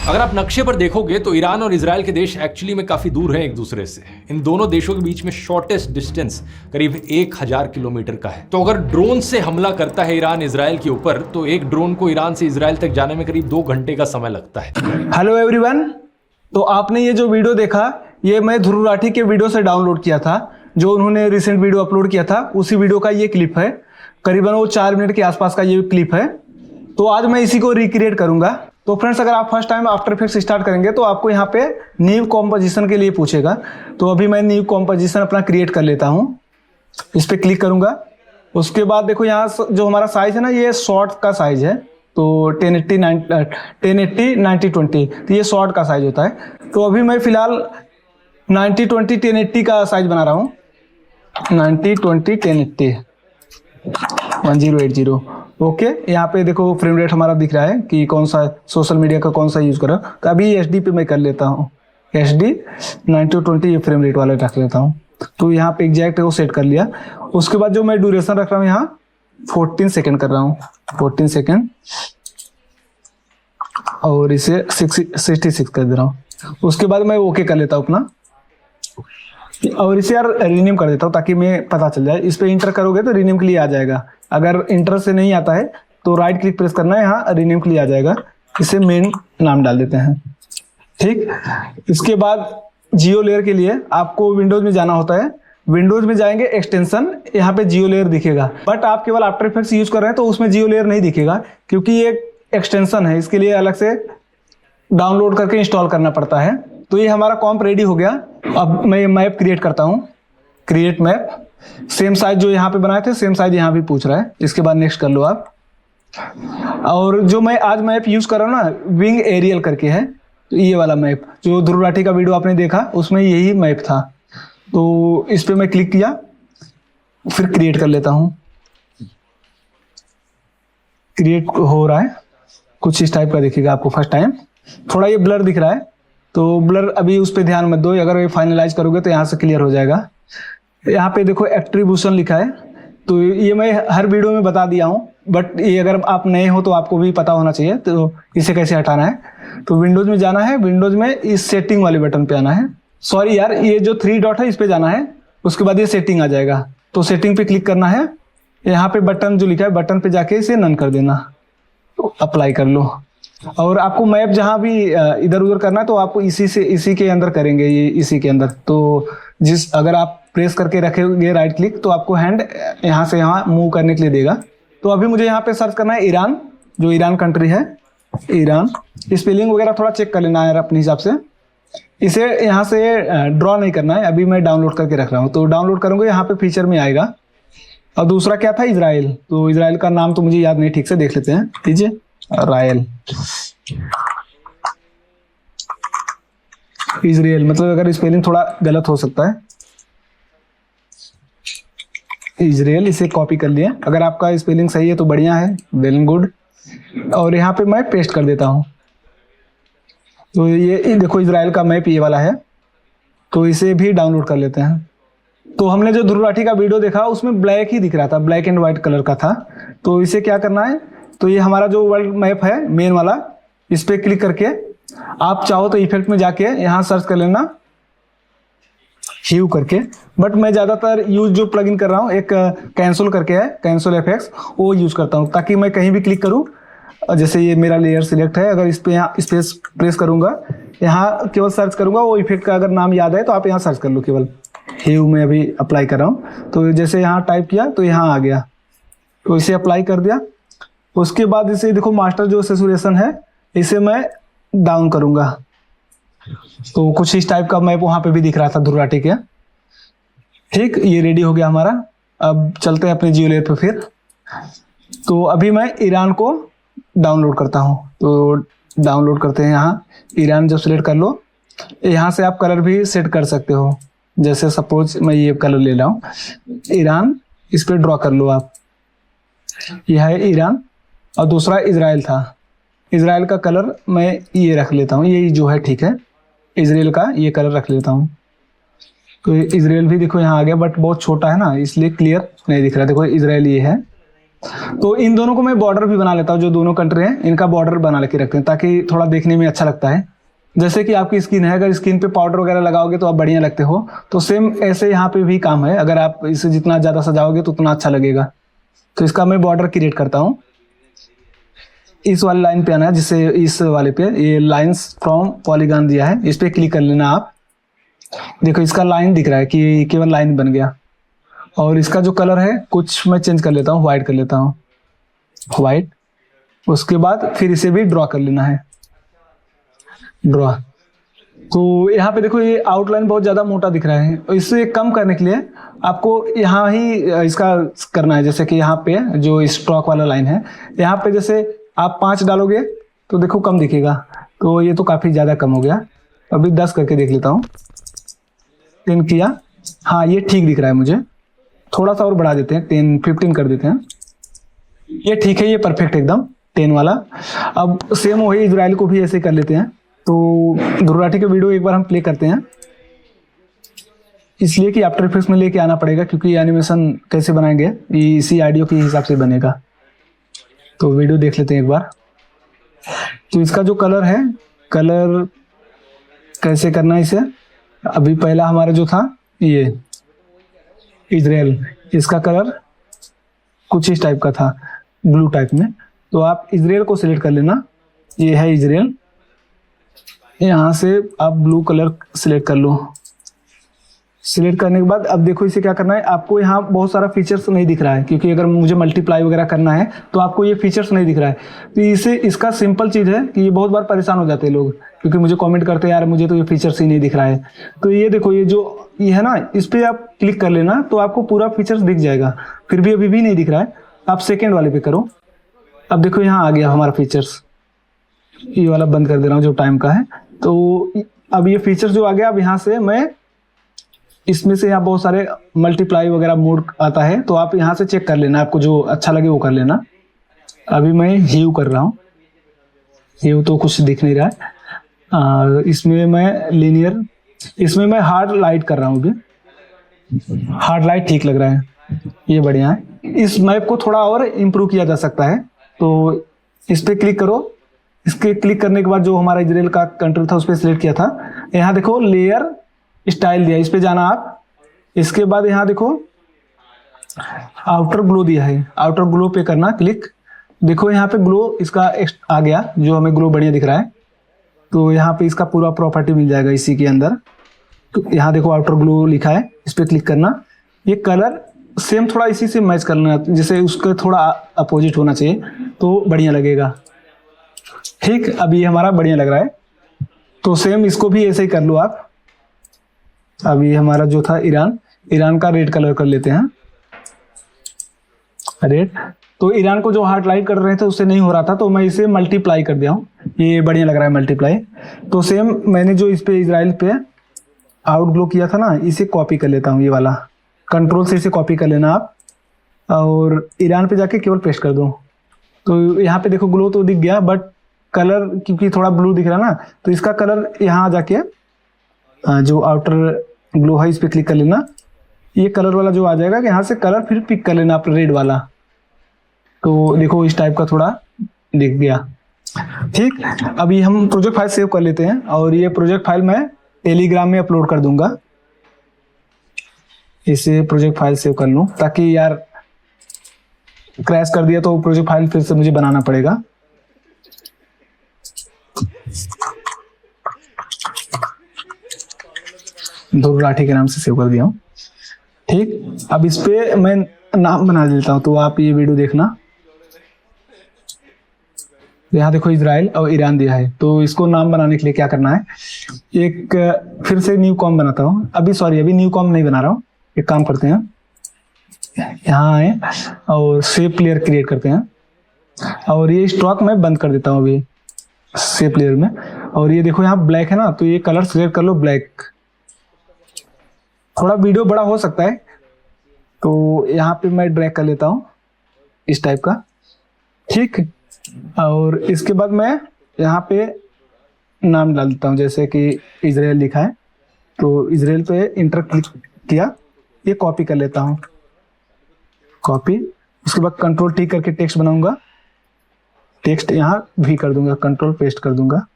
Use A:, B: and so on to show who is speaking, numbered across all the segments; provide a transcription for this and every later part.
A: अगर आप नक्शे पर देखोगे तो ईरान और इजराइल के देश एक्चुअली में काफी दूर हैं एक दूसरे से। इन दोनों देशों के बीच में शॉर्टेस्ट डिस्टेंस करीब 1000 किलोमीटर का है। तो अगर ड्रोन से हमला करता है ईरान इजराइल के ऊपर तो एक ड्रोन को ईरान से इजराइल तक जाने में करीब 2 घंटे का समय लगता है।
B: हेलो एवरीवन, तो आपने ये जो वीडियो देखा ये मैं ध्रुव राठी के वीडियो से डाउनलोड किया था। जो उन्होंने रिसेंट वीडियो अपलोड किया था उसी वीडियो का ये क्लिप है। करीबन वो 4 मिनट के आसपास का ये क्लिप है। तो आज मैं इसी को रिक्रिएट करूंगा। तो फ्रेंड्स, अगर आप first time after effects start करेंगे तो आपको यहाँ पे न्यू कॉम्पोजिशन के लिए पूछेगा। तो अभी मैं न्यू कॉम्पोजिशन अपना क्रिएट कर लेता हूँ। इस पर क्लिक करूंगा। उसके बाद देखो यहाँ जो हमारा साइज है ना, ये शॉर्ट का साइज है। तो 1080 90/20 तो ये शॉर्ट का साइज होता है। तो अभी मैं फिलहाल 90/20 1080 का साइज बना रहा हूँ। 90/20 1080 1080। ओके, यहाँ पे देखो फ्रेम रेट हमारा दिख रहा है कि कौन सा सोशल मीडिया का कौन सा यूज कर रहा हूँ। तो अभी एचडी पे मैं कर लेता हूँ। एचडी 90/20 ये फ्रेम रेट वाला रख लेता हूँ। तो यहाँ पे एग्जैक्ट वो सेट कर लिया। उसके बाद जो मैं ड्यूरेशन रख रहा हूँ यहाँ 14 सेकेंड कर रहा हूँ। 14 सेकेंड और इसे 66 कर दे रहा हूँ। उसके बाद मैं ओके कर लेता हूँ अपना, और इसे यार रीनेम कर देता हूँ ताकि मैं पता चल जाए। इस पे इंटर करोगे तो रीनेम के लिए आ जाएगा। अगर इंटर से नहीं आता है तो राइट क्लिक प्रेस करना है, यहाँ रीनेम के लिए आ जाएगा। इसे मेन नाम डाल देते हैं। ठीक, इसके बाद जियो लेयर के लिए आपको विंडोज में जाना होता है। विंडोज में जाएंगे, एक्सटेंशन, यहाँ पे जियो लेयर दिखेगा। बट आप केवल आफ्टर इफेक्ट्स यूज कर रहे हैं तो उसमें जियो लेयर नहीं दिखेगा, क्योंकि ये एक्सटेंशन है। इसके लिए अलग से डाउनलोड करके इंस्टॉल करना पड़ता है। तो ये हमारा कॉम्प रेडी हो गया। अब मैं मैप क्रिएट करता हूँ। क्रिएट मैप, सेम साइज जो यहाँ पे बनाए थे सेम साइज यहाँ भी पूछ रहा है। इसके बाद नेक्स्ट कर लो आप। और जो मैं आज मैप यूज कर रहा हूँ ना, विंग एरियल करके है। तो ये वाला मैप जो ध्रुव राठी का वीडियो आपने देखा उसमें यही मैप था। तो इस पे मैं क्लिक किया, फिर क्रिएट कर लेता हूँ। क्रिएट हो रहा है, कुछ इस टाइप का दिखेगा आपको फर्स्ट टाइम। थोड़ा ये ब्लर दिख रहा है, तो ब्लर अभी उस पर ध्यान मत दो। अगर ये फाइनलाइज करोगे तो यहाँ से क्लियर हो जाएगा। यहाँ पे देखो एट्रीब्यूशन लिखा है। तो ये मैं हर वीडियो में बता दिया हूँ, बट ये अगर आप नए हो तो आपको भी पता होना चाहिए। तो इसे कैसे हटाना है, तो विंडोज में जाना है। विंडोज में इस सेटिंग वाले बटन पे आना है। सॉरी यार, ये जो 3 डॉट है इस पे जाना है। उसके बाद ये सेटिंग आ जाएगा। तो सेटिंग पे क्लिक करना है। यहाँ पे बटन जो लिखा है, बटन पे जाके इसे नन कर देना। तो अप्लाई कर लो। और आपको मैप जहां भी इधर उधर करना है तो आपको इसी के अंदर करेंगे, ये इसी के अंदर। तो अगर आप प्रेस करके रखेंगे राइट क्लिक तो आपको हैंड यहाँ से यहाँ मूव करने के लिए देगा। तो अभी मुझे यहाँ पे सर्च करना है ईरान, जो ईरान कंट्री है। ईरान, स्पेलिंग वगैरह थोड़ा चेक कर लेना है अपने हिसाब से। इसे यहाँ से ड्रॉ नहीं करना है। अभी मैं डाउनलोड करके रख रहा हूँ। तो डाउनलोड करूंगा, यहाँ पे फीचर में आएगा। और दूसरा क्या था, इजराइल। तो इजराइल का नाम तो मुझे याद नहीं, ठीक से देख लेते हैं। लीजिए, रायल इजराइल, मतलब अगर स्पेलिंग थोड़ा गलत हो सकता है। इजराइल, इसे कॉपी कर लिया। अगर आपका स्पेलिंग सही है तो बढ़िया है, वेल गुड। और यहाँ पे मैं पेस्ट कर देता हूँ। तो ये देखो इजराइल का मैप ये वाला है। तो इसे भी डाउनलोड कर लेते हैं। तो हमने जो ध्रुव राठी का वीडियो देखा उसमें ब्लैक ही दिख रहा था, ब्लैक एंड व्हाइट कलर का था। तो इसे क्या करना है, तो ये हमारा जो वर्ल्ड मैप है मेन वाला, इस पे क्लिक करके आप चाहो तो इफेक्ट में जाके यहाँ सर्च कर लेना ह्यू करके। बट मैं ज्यादातर यूज जो प्लगइन कर रहा हूँ, एक कैंसल करके है, कैंसल एफएक्स, वो यूज करता हूँ ताकि मैं कहीं भी क्लिक करूँ। जैसे ये मेरा लेयर सिलेक्ट है, अगर इस पे यहाँ स्पेस प्रेस करूंगा, यहाँ केवल सर्च करूंगा, वो इफेक्ट का अगर नाम याद है तो आप यहाँ सर्च कर लो। केवल ह्यू में अभी अप्लाई कर रहा हूँ। तो जैसे यहाँ टाइप किया तो यहाँ आ गया। तो इसे अप्लाई कर दिया। उसके बाद इसे देखो मास्टर जो सेचुरेशन है, इसे मैं डाउन करूंगा। तो कुछ इस टाइप का मैप वहां पे भी दिख रहा था ध्रुव राठी के। ठीक, ये रेडी हो गया हमारा। अब चलते हैं अपने जियो लेयर पे फिर। तो अभी मैं ईरान को डाउनलोड करता हूँ। तो डाउनलोड करते हैं। यहाँ ईरान जब सिलेक्ट कर लो, यहाँ से आप कलर भी सेट कर सकते हो। जैसे सपोज मैं ये कलर ले रहा हूँ, ईरान, इस पे ड्रॉ कर लो आप। यह है ईरान और दूसरा इजराइल था। इजराइल का कलर मैं ये रख लेता हूँ, ये जो है, ठीक है। इजराइल का ये कलर रख लेता हूँ। तो इजराइल भी देखो यहाँ आ गया, बट बहुत छोटा है ना, इसलिए क्लियर नहीं दिख रहा। देखो इजराइल ये है। तो इन दोनों को मैं बॉर्डर भी बना लेता हूँ, जो दोनों कंट्री हैं इनका बॉर्डर बना लेके रखते हैं ताकि थोड़ा देखने में अच्छा लगता है। जैसे कि आपकी स्किन है, अगर स्किन पे पाउडर वगैरह लगाओगे तो आप बढ़िया लगते हो, तो सेम ऐसे यहाँ पे भी काम है, अगर आप इसे जितना ज़्यादा सजाओगे तो उतना अच्छा लगेगा। तो इसका मैं बॉर्डर क्रिएट करता हूँ। इस वाले लाइन पे आना है, जिससे इस वाले पे ये लाइंस फ्रॉम पॉलीगॉन दिया है, इस पर क्लिक कर लेना आप। देखो इसका लाइन दिख रहा है कि केवल लाइन बन गया। और इसका जो कलर है कुछ मैं चेंज कर लेता हूँ, व्हाइट कर लेता हूँ, व्हाइट। उसके बाद फिर इसे भी ड्रॉ कर लेना है, ड्रॉ। तो यहाँ पे देखो ये आउटलाइन बहुत ज़्यादा मोटा दिख रहा है, और इसे कम करने के लिए आपको यहाँ ही इसका करना है। जैसे कि यहाँ पे जो स्ट्रोक वाला लाइन है, यहाँ पे जैसे आप 5 डालोगे तो देखो कम दिखेगा, तो ये तो काफ़ी ज़्यादा कम हो गया। अभी 10 करके देख लेता हूँ, 10 किया, हाँ ये ठीक दिख रहा है मुझे। थोड़ा सा और बढ़ा देते हैं, 10-15 कर देते हैं, ये ठीक है, ये परफेक्ट एकदम 10 वाला। अब सेम वही इजराइल को भी ऐसे कर लेते हैं। तो ध्रुव राठी का वीडियो एक बार हम प्ले करते हैं, इसलिए कि आफ्टर इफेक्ट्स में लेके आना पड़ेगा, क्योंकि एनिमेशन कैसे बनाएंगे ये इसी ऑडियो के हिसाब से बनेगा। तो वीडियो देख लेते हैं एक बार। तो इसका जो कलर है, कलर कैसे करना है इसे, अभी पहला हमारा जो था ये इजराइल, इसका कलर कुछ इस टाइप का था, ब्लू टाइप में। तो आप इजराइल को सिलेक्ट कर लेना, ये है इजराइल, यहाँ से आप ब्लू कलर सिलेक्ट कर लो। सिलेक्ट करने के बाद अब देखो इसे क्या करना है, आपको यहाँ बहुत सारा फीचर्स नहीं दिख रहा है, क्योंकि अगर मुझे मल्टीप्लाई वगैरह करना है तो आपको ये फीचर्स नहीं दिख रहा है। तो इसे इसका सिंपल चीज़ है कि ये बहुत बार परेशान हो जाते हैं लोग, क्योंकि मुझे कमेंट करते हैं यार मुझे तो ये फीचर्स ही नहीं दिख रहा है। तो ये देखो ये जो ये है ना, इस पर आप क्लिक कर लेना तो आपको पूरा फीचर्स दिख जाएगा। फिर भी अभी भी नहीं दिख रहा है, आप सेकेंड वाले पे करो। अब देखो यहाँ आ गया हमारा फीचर्स, ये वाला बंद कर दे रहा हूँ जो टाइम का है। तो अब ये फीचर्स जो आ गया, अब यहाँ से मैं इसमें से यहाँ बहुत सारे मल्टीप्लाई वगैरह मोड आता है, तो आप यहाँ से चेक कर लेना, आपको जो अच्छा लगे वो कर लेना। अभी मैं ह्यू कर रहा हूँ, ह्यू तो कुछ दिख नहीं रहा है। इसमें मैं लीनियर, इसमें मैं हार्ड लाइट कर रहा हूँ। अभी हार्ड लाइट ठीक लग रहा है, ये बढ़िया है। इस मैप को थोड़ा और इम्प्रूव किया जा सकता है, तो इस पर क्लिक करो। इसके क्लिक करने के बाद जो हमारा इजराइल का कंट्री था उस पर सिलेक्ट किया था, यहाँ देखो लेयर स्टाइल दिया, इस पे जाना आप। इसके बाद यहाँ देखो आउटर ग्लो दिया है, आउटर ग्लो पे करना क्लिक। देखो यहाँ पे ग्लो इसका आ गया, जो हमें ग्लो बढ़िया दिख रहा है। तो यहाँ पे इसका पूरा प्रॉपर्टी मिल जाएगा इसी के अंदर। तो यहाँ देखो आउटर ग्लो लिखा है, इस पे क्लिक करना। ये कलर सेम थोड़ा इसी से मैच करना, जैसे उसका थोड़ा अपोजिट होना चाहिए तो बढ़िया लगेगा। ठीक, अभी ये हमारा बढ़िया लग रहा है। तो सेम इसको भी ऐसे ही कर लो आप। अभी हमारा जो था ईरान, ईरान का रेड कलर कर लेते हैं, रेड। तो ईरान को जो हार्ड लाइट कर रहे थे उससे नहीं हो रहा था, तो मैं इसे मल्टीप्लाई कर दिया हूँ, ये बढ़िया लग रहा है मल्टीप्लाई। तो सेम मैंने जो इस पे इजराइल पे आउट ग्लो किया था ना, इसे कॉपी कर लेता हूँ, ये वाला कंट्रोल से इसे कॉपी कर लेना आप, और ईरान पे जाके केवल पेस्ट कर दो। तो यहाँ पे देखो ग्लो तो दिख गया, बट कलर क्योंकि थोड़ा ब्लू दिख रहा है ना, तो इसका कलर यहाँ जाके जो आउटर ग्लो है इस पर क्लिक कर लेना। ये कलर वाला जो आ जाएगा कि यहाँ से कलर फिर पिक कर लेना आप रेड वाला। तो देखो इस टाइप का थोड़ा दिख गया। ठीक, अभी हम प्रोजेक्ट फाइल सेव कर लेते हैं, और ये प्रोजेक्ट फाइल मैं टेलीग्राम में अपलोड कर दूंगा। इसे प्रोजेक्ट फाइल सेव कर लूँ, ताकि यार क्रैश कर दिया तो प्रोजेक्ट फाइल फिर से मुझे बनाना पड़ेगा। ध्रुव राठी के नाम से सेव कर दिया हूँ। ठीक, अब इस पे मैं नाम बना देता हूँ, तो आप ये वीडियो देखना। यहाँ देखो इजराइल और ईरान दिया है, तो इसको नाम बनाने के लिए क्या करना है, एक फिर से न्यू कॉम बनाता हूँ। अभी न्यू कॉम नहीं बना रहा हूँ, एक काम करते हैं, यहाँ आए और शेप लेयर क्रिएट करते हैं, और ये स्ट्रोक मैं बंद कर देता हूँ अभी शेप लेयर में। और ये देखो यहाँ ब्लैक है ना, तो ये कलर सिलेक्ट कर लो ब्लैक। थोड़ा वीडियो बड़ा हो सकता है, तो यहाँ पे मैं ड्रैग कर लेता हूँ इस टाइप का। ठीक, और इसके बाद मैं यहाँ पे नाम डाल देता हूँ, जैसे कि इजराइल लिखा है, तो इजराइल पे इंटर क्लिक किया, ये कॉपी कर लेता हूँ, कॉपी। उसके बाद कंट्रोल टी करके टेक्स्ट बनाऊंगा, टेक्स्ट यहाँ भी कर दूंगा, कंट्रोल पेस्ट कर दूंगा।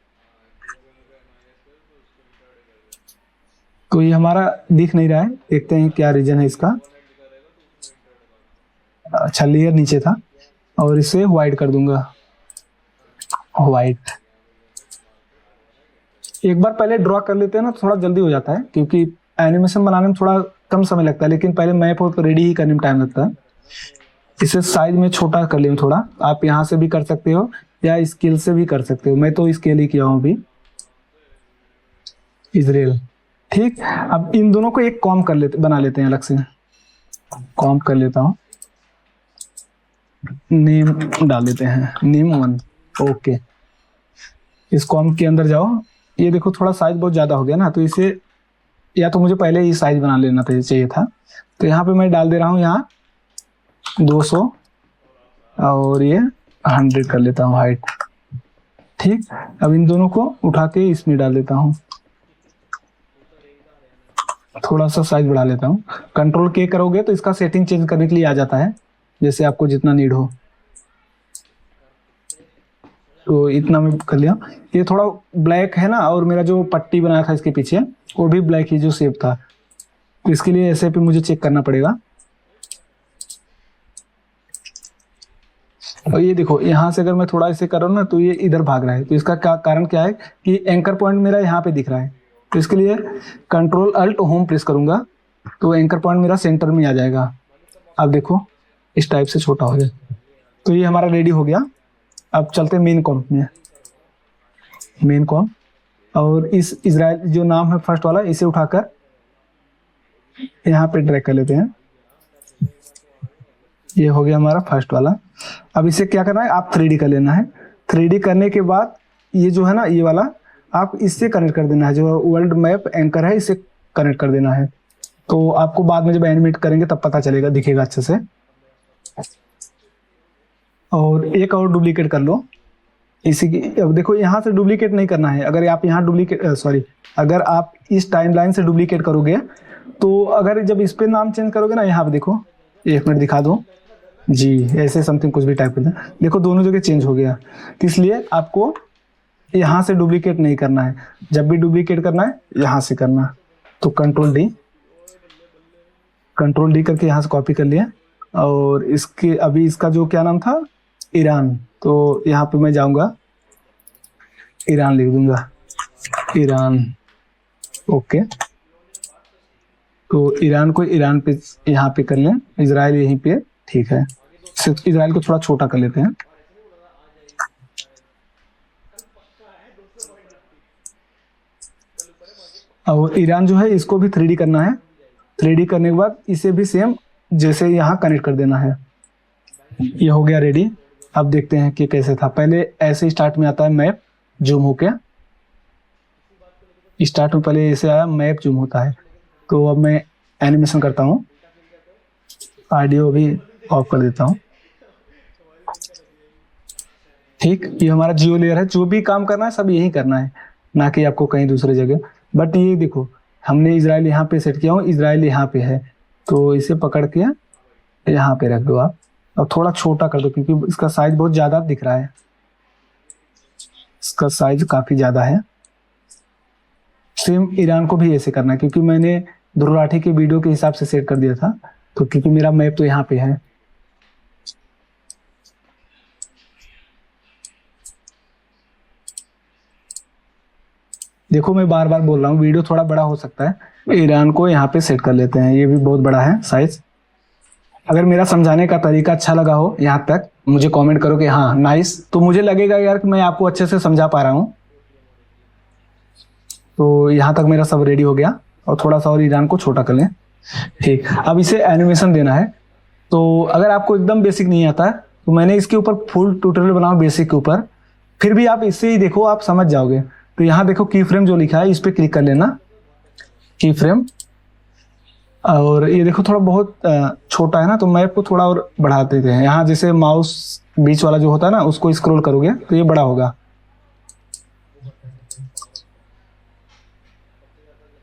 B: तो ये हमारा दिख नहीं रहा है, देखते हैं क्या रीजन है इसका। अच्छा, लेयर नीचे था और इसे वाइट कर दूंगा, वाइट। एक बार पहले ड्रॉ कर लेते हैं ना तो थोड़ा जल्दी हो जाता है, क्योंकि एनिमेशन बनाने में थोड़ा कम समय लगता है, लेकिन पहले मैप हो तो रेडी ही करने में टाइम लगता है। इसे साइज में छोटा कर लिया थोड़ा, आप यहाँ से भी कर सकते हो या स्केल से भी कर सकते हो, मैं तो स्केल ही किया हूँ अभी, इजराइल। ठीक, अब इन दोनों को एक कॉम कर लेते, बना लेते हैं अलग से, कॉम कर लेता हूँ, नेम डाल देते हैं, नेम 1। ओके, इस कॉम के अंदर जाओ, ये देखो थोड़ा साइज बहुत ज़्यादा हो गया ना, तो इसे या तो मुझे पहले ही साइज बना लेना चाहिए था। तो यहाँ पे मैं डाल दे रहा हूँ यहाँ 200 और ये 100 कर लेता हूँ हाइट। ठीक, अब इन दोनों को उठा के इसमें डाल देता हूँ, थोड़ा सा साइज बढ़ा लेता हूँ। कंट्रोल के करोगे तो इसका सेटिंग चेंज करने के लिए आ जाता है, जैसे आपको जितना नीड हो। तो इतना मैं कर लिया। ये थोड़ा ब्लैक है ना, और मेरा जो पट्टी बनाया था इसके पीछे वो भी ब्लैक ही जो शेप था, तो इसके लिए ऐसे पे मुझे चेक करना पड़ेगा। और ये देखो यहाँ से अगर मैं थोड़ा ऐसे कर रहा हूँ ना तो ये इधर भाग रहा है, तो इसका क्या कारण क्या है कि एंकर पॉइंट मेरा यहाँ पे दिख रहा है, तो इसके लिए कंट्रोल अल्ट होम प्रेस करूंगा तो एंकर पॉइंट मेरा सेंटर में आ जाएगा। अब देखो इस टाइप से छोटा हो जाए। तो ये हमारा रेडी हो गया। अब चलते हैं मेन कॉम में, मेन कॉम, और इस इजराइल जो नाम है फर्स्ट वाला, इसे उठाकर यहाँ पे ड्रैग कर लेते हैं। ये हो गया हमारा फर्स्ट वाला। अब इसे क्या करना है, आप 3D कर लेना है। 3D करने के बाद ये जो है ना, ये वाला आप इससे कनेक्ट कर देना है, जो वर्ल्ड मैप एंकर है इसे कनेक्ट कर देना है। तो आपको बाद में जब एनिमेट करेंगे तब पता चलेगा, दिखेगा अच्छे से। और एक और डुप्लीकेट कर लो इसी की। अब देखो यहाँ से डुप्लीकेट नहीं करना है, अगर आप यहाँ डुप्लीकेट अगर आप इस टाइमलाइन से डुप्लीकेट करोगे तो अगर जब इस पे नाम चेंज करोगे ना, यहाँ पे देखो, 1 मिनट दिखा दो जी, ऐसे समथिंग कुछ भी टाइप कर देना, देखो दोनों जगह चेंज हो गया। तो इसलिए आपको यहाँ से डुप्लीकेट नहीं करना है, जब भी डुप्लीकेट करना है यहाँ से करना। तो कंट्रोल डी करके यहाँ से कॉपी कर लिया। और इसके अभी इसका जो क्या नाम था, ईरान, तो यहाँ पे मैं जाऊंगा, ईरान लिख दूंगा, ईरान। ओके, तो ईरान को ईरान पे यहाँ पे कर लें, इजराइल यहीं पे, ठीक है। सिर्फ इजराइल को थोड़ा छोटा कर लेते हैं। और ईरान जो है इसको भी 3D करना है। 3D करने के बाद इसे भी सेम जैसे यहाँ कनेक्ट कर देना है। ये हो गया रेडी। अब देखते हैं कि कैसे था। पहले ऐसे स्टार्ट में आता है मैप जूम होके, स्टार्ट में पहले ऐसे आया मैप जूम होता है। तो अब मैं एनिमेशन करता हूँ, ऑडियो भी ऑफ कर देता हूँ। ठीक, ये हमारा जियो लेयर है, जो भी काम करना है सब यही करना है, ना कि आपको कहीं दूसरे जगह। बट ये देखो हमने इजराइल यहाँ पे सेट किया हूँ, इजराइल यहाँ पे है, तो इसे पकड़ के यहाँ पे रख दो आप, और थोड़ा छोटा कर दो क्योंकि इसका साइज बहुत ज़्यादा दिख रहा है, इसका साइज काफ़ी ज़्यादा है। सेम ईरान को भी ऐसे करना है, क्योंकि मैंने ध्रुव राठी के वीडियो के हिसाब से सेट कर दिया था, तो क्योंकि मेरा मैप तो यहाँ पे है। देखो मैं बार बार बोल रहा हूँ, वीडियो थोड़ा बड़ा हो सकता है। ईरान को यहाँ पे सेट कर लेते हैं, ये भी बहुत बड़ा है साइज। अगर मेरा समझाने का तरीका अच्छा लगा हो यहाँ तक, मुझे कमेंट करो कि हाँ नाइस, तो मुझे लगेगा यार कि मैं आपको अच्छे से समझा पा रहा हूँ। तो यहाँ तक मेरा सब रेडी हो गया, और थोड़ा सा और ईरान को छोटा कर लें। ठीक, अब इसे एनिमेशन देना है। तो अगर आपको एकदम बेसिक नहीं आता है तो मैंने इसके ऊपर फुल ट्यूटोरियल बनाया बेसिक के ऊपर, फिर भी आप इससे ही देखो, आप समझ जाओगे। तो यहाँ देखो की फ्रेम जो लिखा है इस पर क्लिक कर लेना, की फ्रेम। और ये देखो थोड़ा बहुत छोटा है ना, तो मैप को थोड़ा और बढ़ा देते हैं। यहाँ जैसे माउस बीच वाला जो होता है ना, उसको स्क्रॉल करोगे तो ये बड़ा होगा,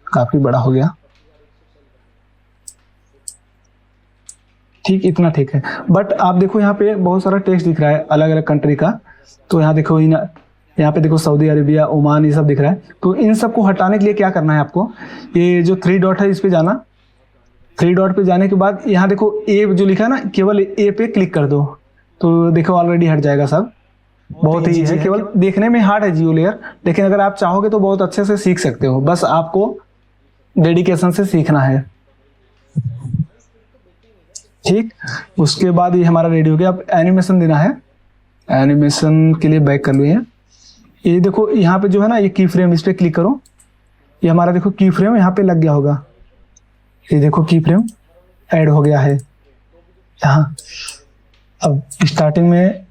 B: काफी बड़ा हो गया। ठीक, इतना ठीक है। बट आप देखो यहाँ पे बहुत सारा टेक्स्ट दिख रहा है अलग अलग कंट्री का। तो यहाँ देखो यहाँ पे देखो सऊदी अरेबिया, ओमान, ये सब दिख रहा है। तो इन सबको हटाने के लिए क्या करना है आपको, ये जो 3 डॉट है इस पे जाना। 3 डॉट पे जाने के बाद यहाँ देखो ए जो लिखा है ना, केवल ए पे क्लिक कर दो। तो देखो ऑलरेडी हट जाएगा सब। बहुत ही है, केवल देखने में हार्ड है जियो लेयर, लेकिन अगर आप चाहोगे तो बहुत अच्छे से सीख सकते हो। बस आपको डेडिकेशन से सीखना है। ठीक, उसके बाद ये हमारा रेडी हो गया। अब एनिमेशन देना है। एनिमेशन के लिए बैक कर लो। ये देखो यहाँ पे जो है ना, ये की फ्रेम, इस पे क्लिक करो। ये हमारा देखो की फ्रेम यहाँ पे लग गया होगा। ये देखो की फ्रेम ऐड हो गया है यहाँ। अब स्टार्टिंग में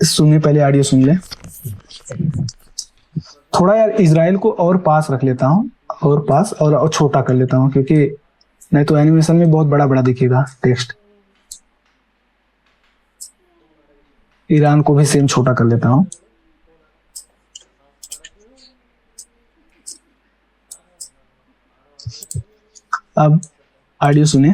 B: सुनिए, पहले ऑडियो सुन ले। थोड़ा यार इजराइल को और पास रख लेता हूँ, और पास और छोटा कर लेता हूँ, क्योंकि नहीं तो एनिमेशन में बहुत बड़ा बड़ा दिखेगा टेक्स्ट। ईरान को भी सेम छोटा कर लेता हूँ। अब ऑडियो सुनिए।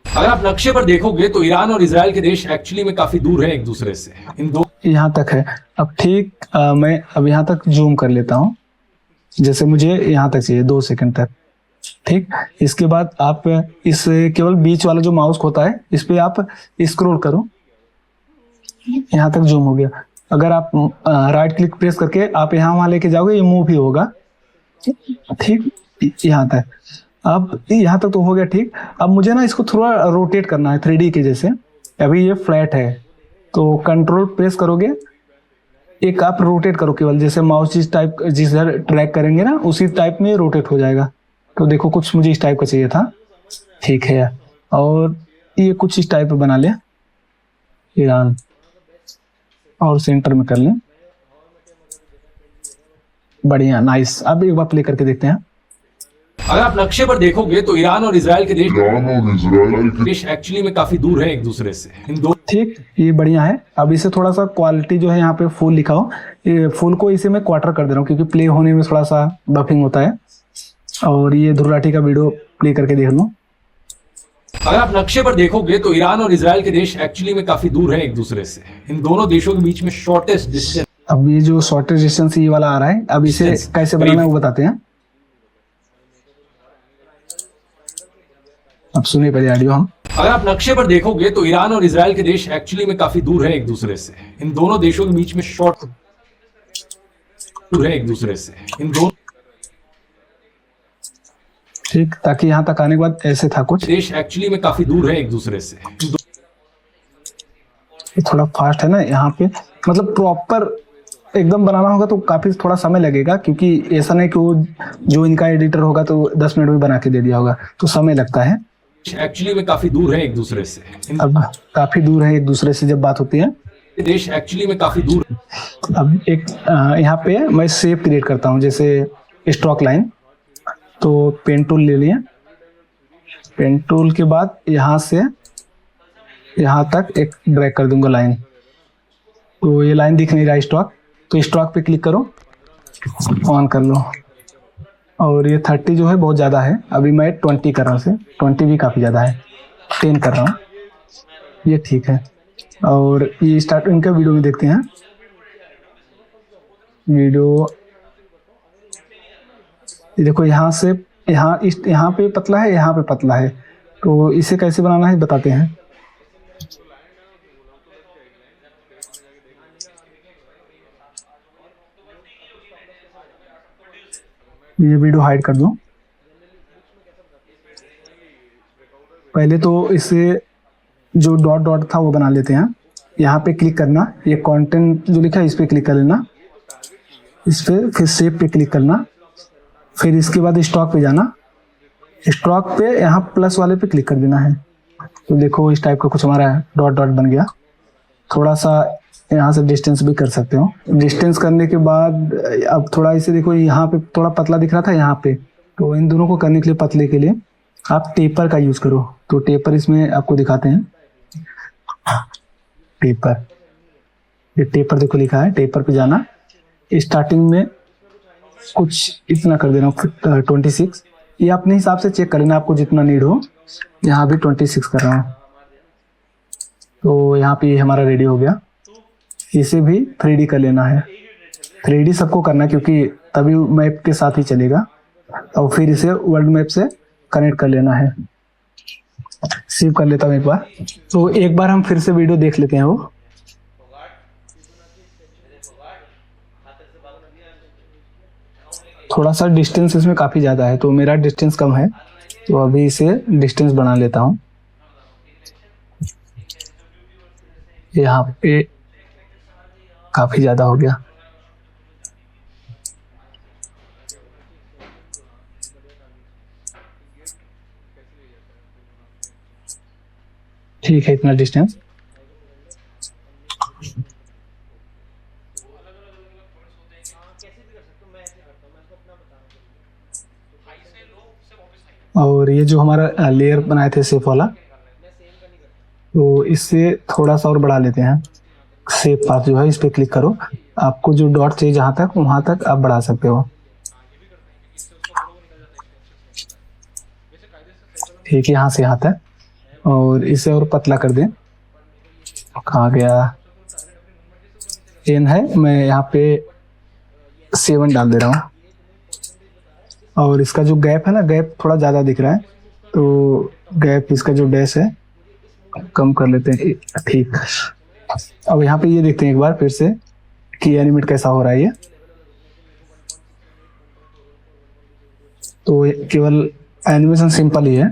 A: अगर आप नक्शे पर देखोगे तो ईरान और इजराइल के देश एक्चुअली में काफी दूर हैं एक दूसरे से। इन दो
B: यहाँ तक है। अब ठीक, मैं अब यहाँ तक जूम कर लेता हूँ, जैसे मुझे यहाँ तक चाहिए 2 सेकंड तक। ठीक, इसके बाद आप इस केवल बीच वाला जो माउस होता है इस पे आप स्क्रॉल करो। यहाँ तक जूम हो गया। अगर आप राइट क्लिक प्रेस करके आप यहाँ वहां लेके जाओगे, ये मूव ही होगा। ठीक, यहाँ तक। अब यहाँ तक तो हो गया। ठीक, अब मुझे ना इसको थोड़ा रोटेट करना है 3D के जैसे। अभी ये फ्लैट है, तो कंट्रोल प्रेस करोगे, एक आप रोटेट करो केवल, जैसे माउस जिस टाइप जिस ट्रैक करेंगे ना उसी टाइप में रोटेट हो जाएगा। तो देखो कुछ मुझे इस टाइप का चाहिए था। ठीक है, और ये कुछ इस टाइप बना ले ईरान, और सेंटर में कर लें। बढ़िया, नाइस। अब एक बार प्ले करके देखते हैं।
A: अगर आप नक्शे पर देखोगे तो ईरान और इजराइल के देश एक्चुअली में काफी दूर हैं एक दूसरे से। इन दो
B: ठीक, ये बढ़िया है। अब इसे थोड़ा सा क्वालिटी जो है यहाँ पे फुल लिखा हो, ये फुल को इसे मैं क्वार्टर कर दे रहा हूँ, क्योंकि प्ले होने में थोड़ा सा बफिंग होता है। और ये धुर्राठी का वीडियो प्ले करके देख लो।
A: अगर आप नक्शे पर देखोगे तो ईरान और इजराइल के देश एक्चुअली में काफी दूर हैं एक दूसरे से। इन दोनों देशों के बीच में शॉर्टेस्ट डिस्टेंस।
B: अब ये जो शॉर्टेस्ट डिस्टेंस ये वाला आ रहा है, अब इसे कैसे बनाना है वो बताते हैं। अब सुनिए पहले ऑडियो हम।
A: अगर आप नक्शे पर देखोगे तो ईरान और इजराइल के देश एक्चुअली में काफी दूर हैं एक दूसरे से। इन दोनों देशों के बीच में शॉर्ट दूर है एक दूसरे से। इन दोनों
B: ठीक, ताकि यहाँ तक आने के बाद ऐसे था कुछ।
A: देश एक्चुअली में काफी दूर है एक दूसरे से।
B: ये थोड़ा फास्ट है ना यहाँ पे, मतलब प्रॉपर एकदम बनाना होगा तो काफी थोड़ा समय लगेगा, क्योंकि ऐसा नहीं कि वो जो इनका एडिटर होगा तो 10 मिनट में बना के दे दिया होगा, तो समय लगता है।
A: एक्चुअली में काफी दूर है एक दूसरे से।
B: अब काफी दूर है एक दूसरे से जब बात होती है,
A: देश एक्चुअली में काफी दूर।
B: अब एक यहाँ पे मैं शेप क्रिएट करता हूँ, जैसे स्ट्रोक लाइन। तो पेन टूल ले लिया। पेन टूल के बाद यहाँ से यहाँ तक एक ड्रैग कर दूंगा लाइन। तो ये लाइन दिख नहीं रहा स्ट्रोक, तो स्ट्रोक पे क्लिक करो, ऑन कर लो। और ये 30 जो है बहुत ज़्यादा है, अभी मैं 20 कर रहा हूँ। 20 भी काफ़ी ज़्यादा है, 10 कर रहा हूँ, ये ठीक है। और ये स्टार्टिंग का वीडियो में देखते हैं। वीडियो ये देखो, यहाँ से यहाँ पे पतला है, यहाँ पे पतला है, तो इसे कैसे बनाना है बताते हैं। ये वीडियो हाइड कर दो। पहले तो इसे जो डॉट डॉट था वो बना लेते हैं। यहाँ पे क्लिक करना, ये कंटेंट जो लिखा है इस पे क्लिक कर लेना, इस पे फिर शेप पे क्लिक करना, फिर इसके बाद स्टॉक पे जाना। स्टॉक पे यहाँ प्लस वाले पे क्लिक कर देना है। तो देखो इस टाइप का कुछ हमारा डॉट डॉट बन गया। थोड़ा सा यहाँ से डिस्टेंस भी कर सकते हो। डिस्टेंस करने के बाद अब थोड़ा इसे देखो, यहाँ पे थोड़ा पतला दिख रहा था यहाँ पे, तो इन दोनों को करने के लिए पतले के लिए आप टेपर का यूज करो। तो टेपर इसमें आपको दिखाते हैं। टेपर, ये टेपर देखो लिखा है, टेपर पे जाना। स्टार्टिंग में कुछ इतना कर देना 26। ये अपने हिसाब से चेक कर लेना आपको जितना नीड हो। यहाँ भी 26 कर रहा हूँ। तो यहाँ पे ये हमारा रेडी हो गया। इसे भी 3D कर लेना है। 3D सबको करना है क्योंकि तभी मैप के साथ ही चलेगा। और फिर इसे वर्ल्ड मैप से कनेक्ट कर लेना है। सेव कर लेता हूँ एक बार। तो एक बार हम फिर से वीडियो देख लेते हैं वो। थोड़ा सा डिस्टेंस इसमें काफ़ी ज़्यादा है, तो मेरा डिस्टेंस कम है, तो अभी इसे डिस्टेंस बढ़ा लेता हूँ। यहाँ पे काफ़ी ज़्यादा हो गया। ठीक है, इतना डिस्टेंस। और ये जो हमारा लेयर बनाए थे सेफ वाला, तो इससे थोड़ा सा और बढ़ा लेते हैं। सेफ पाथ जो है इस पे क्लिक करो, आपको जो डॉट चाहिए जहाँ तक वहाँ तक आप बढ़ा सकते हो। ठीक है, यहाँ से यहाँ तक, और इसे और पतला कर दें। कहाँ गया? एन है, मैं यहाँ पे 7 डाल दे रहा हूँ। और इसका जो गैप है ना, गैप थोड़ा ज़्यादा दिख रहा है, तो गैप इसका जो डैश है कम कर लेते हैं। ठीक। अब यहाँ पे ये देखते हैं एक बार फिर से कि एनिमेट कैसा हो रहा है ये। तो केवल एनिमेशन सिंपल ही है।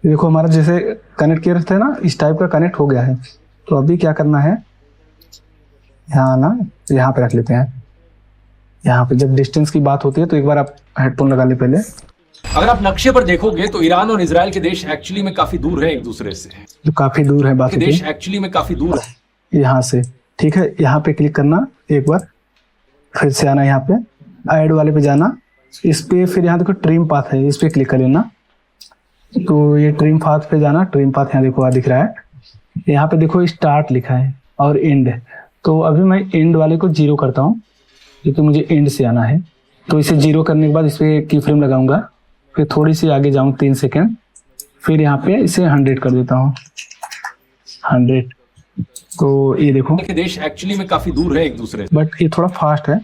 B: देखो हमारा जैसे कनेक्ट किए थे ना, इस टाइप का कनेक्ट हो गया है। तो अभी क्या करना है, यहाँ ना यहाँ पे रख लेते हैं। यहाँ पे जब डिस्टेंस की बात होती है तो एक बार आप हेडफोन लगा ले पहले।
A: अगर आप नक्शे पर देखोगे तो ईरान और इजराइल के देश एक्चुअली में काफी दूर है एक दूसरे से।
B: जो काफी दूर है बात
A: के देश एक्चुअली में काफी दूर है
B: यहाँ से। ठीक है, यहाँ पे क्लिक करना एक बार, फिर से आना यहाँ पे ऐड वाले पे जाना, इस पे फिर यहाँ देखो ट्रिम पाथ है, इस पे क्लिक कर लेना। तो ये ट्रिम पाथ पे जाना, ट्रिम पाथ यहाँ देखो दिख रहा है। यहाँ पे देखो स्टार्ट लिखा है और एंड। तो अभी मैं एंड वाले को 0 करता हूँ क्योंकि मुझे एंड से आना है। तो इसे 0 करने के बाद इस पे की फ्रेम लगाऊंगा, फिर थोड़ी सी आगे जाऊँ 3 सेकेंड, फिर यहाँ पे इसे 100 कर देता हूँ। 100। तो ये देखो
A: के देश एक्चुअली में काफी दूर है एक दूसरे से।
B: बट ये थोड़ा फास्ट है,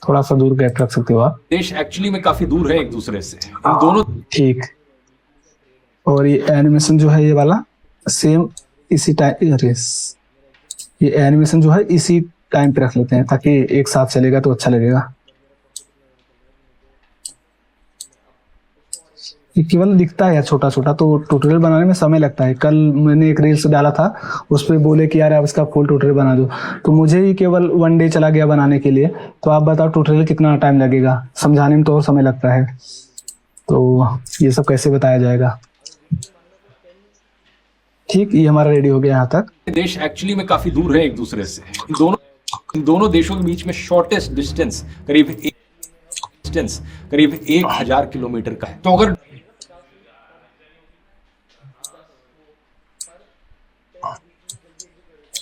B: थोड़ा सा दूर गैप रख सकते हो आप।
A: देश एक्चुअली में काफी दूर है एक दूसरे से, इन दोनों।
B: ठीक। और ये एनिमेशन जो है ये वाला सेम इसी टाइम, ये एनिमेशन जो है इसी टाइम पे रख लेते हैं ताकि एक साथ चलेगा तो अच्छा लगेगा। ये केवल दिखता है यार छोटा छोटा, तो ट्यूटोरियल बनाने में समय लगता है। कल मैंने एक रील्स डाला था, उस पर बोले कि यार आप इसका फुल ट्यूटोरियल बना दो, तो मुझे ही केवल 1 डे चला गया बनाने के लिए। तो आप बताओ ट्यूटोरियल कितना टाइम लगेगा, समझाने में तो और समय लगता है। तो ये सब कैसे बताया जाएगा। ठीक, ये हमारा रेडी हो गया यहाँ तक।
A: देश एक्चुअली में काफी दूर है एक दूसरे से। इन दोनों देशों के बीच में शॉर्टेस्ट डिस्टेंस करीब 1000 किलोमीटर का है। तो अगर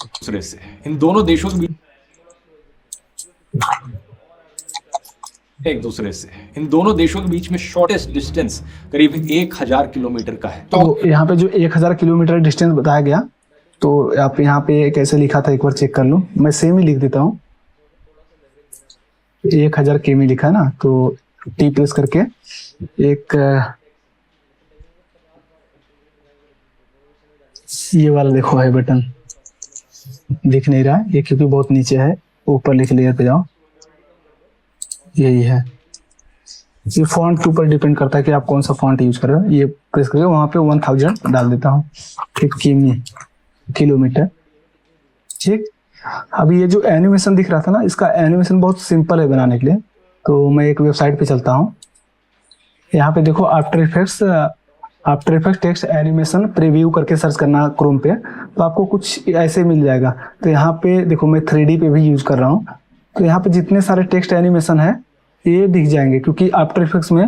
A: दूसरे से इन दोनों देशों के बीच एक दूसरे से इन दोनों देशों के बीच में शॉर्टेस्ट डिस्टेंस करीब 1000 किलोमीटर का है।
B: तो यहाँ पे जो 1000 किलोमीटर डिस्टेंस बताया गया, तो आप यहाँ पे कैसे लिखा था एक बार चेक कर लो। मैं सेम ही लिख देता हूँ, 1000 किमी लिखा है ना, तो टी प्रेस करके एक ये वाला देखो है बटन, दिख नहीं रहा है ये क्योंकि बहुत नीचे है। ऊपर लिख लेयर पे जाओ, यही है। ये फॉन्ट के ऊपर डिपेंड करता है कि आप कौन सा फॉन्ट यूज कर रहे हो। ये प्रेस करके वहां पे 1000 डाल देता हूँ, फिर किमी किलोमीटर। ठीक। अब ये जो एनिमेशन दिख रहा था ना, इसका एनिमेशन बहुत सिंपल है बनाने के लिए। तो मैं एक वेबसाइट पे चलता हूँ। यहाँ पे देखो after effects text animation preview करके सर्च करना क्रोम पे, तो आपको कुछ ऐसे मिल जाएगा। तो यहाँ पे देखो मैं 3D पे भी यूज कर रहा हूँ, तो यहाँ पे जितने सारे टेक्स्ट एनिमेशन है ये दिख जाएंगे, क्योंकि आफ्टर इफेक्ट्स में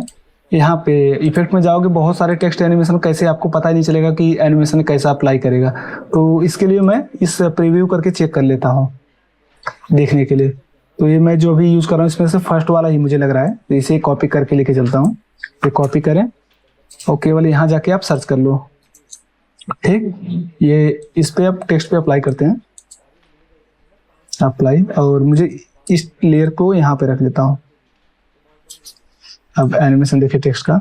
B: यहाँ पे इफेक्ट में जाओगे बहुत सारे टेक्स्ट एनिमेशन कैसे आपको पता ही नहीं चलेगा कि एनिमेशन कैसा अप्लाई करेगा। तो इसके लिए मैं इस प्रीव्यू करके चेक कर लेता हूँ देखने के लिए। तो ये मैं जो अभी यूज कर रहा हूँ इसमें से फर्स्ट वाला ही मुझे लग रहा है, तो इसे कॉपी करके लेके चलता हूँ। ये कॉपी करें और केवल यहाँ जाके आप सर्च कर लो। ठीक, ये इस पे आप टेक्स्ट पे अप्लाई करते हैं, अप्लाई, और मुझे इस लेयर को यहाँ पे रख लेता हूँ। अब एनिमेशन देखिए टेक्स्ट का,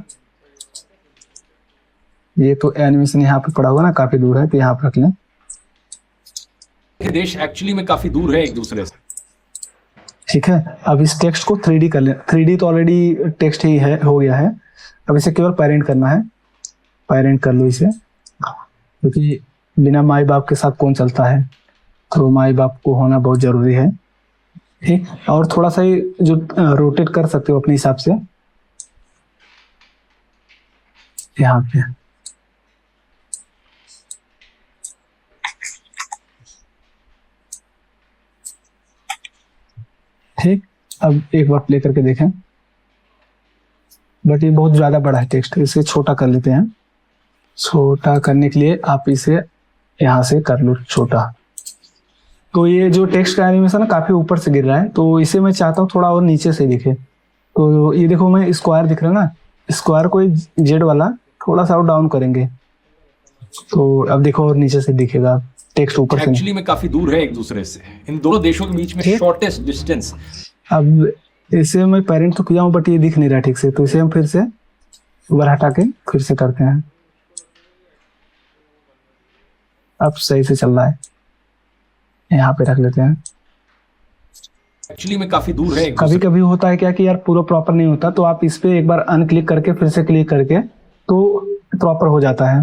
B: ये तो एनिमेशन यहाँ पे पड़ा हुआ ना, काफी दूर है, तो यहाँ पे रख लें।
A: ये देश एक्चुअली में काफी दूर है एक दूसरे से।
B: ठीक है, अब इस टेक्स्ट को 3D कर लें। 3D तो ऑलरेडी टेक्स्ट ही है, हो गया है। अब इसे केवल पेरेंट करना है, पेरेंट कर लो इसे, क्योंकि बिना माई बाप के साथ कौन चलता है, तो माई बाप को होना बहुत जरूरी है। ठीक, और थोड़ा सा ही जो रोटेट कर सकते हो अपने हिसाब से यहाँ पे। ठीक, अब एक बार प्ले करके देखें, बट ये बहुत ज्यादा बड़ा है टेक्स्ट, इसे छोटा कर लेते हैं। छोटा करने के लिए आप इसे यहाँ से कर लो छोटा। तो ये जो टेक्स्ट का एनिमेशन है काफी ऊपर से गिर रहा है, तो इसे मैं चाहता हूँ थोड़ा और नीचे से दिखे। तो ये देखो, मैं स्क्वायर दिख रहा है ना, स्क्वायर को जेड वाला थोड़ा सा और डाउन करेंगे, तो अब देखो और नीचे से दिखेगा टेक्स्ट ऊपर से।
A: एक्चुअली में काफी दूर है एक दूसरे से, इन दोनों देशों के बीच में शॉर्टेस्ट डिस्टेंस।
B: अब इसे मैं पेरेंट तो किया हूँ, बट ये दिख नहीं रहा ठीक से, तो इसे हम फिर से ऊपर हटा के फिर से करते हैं। अब सही से चल रहा है, यहाँ पे रख लेते हैं।
A: एक्चुअली में काफी दूर है एक
B: कभी कभी होता है क्या कि यार पूरा प्रॉपर नहीं होता, तो आप इस पे एक बार अनक्लिक करके फिर से क्लिक करके तो प्रॉपर हो जाता है।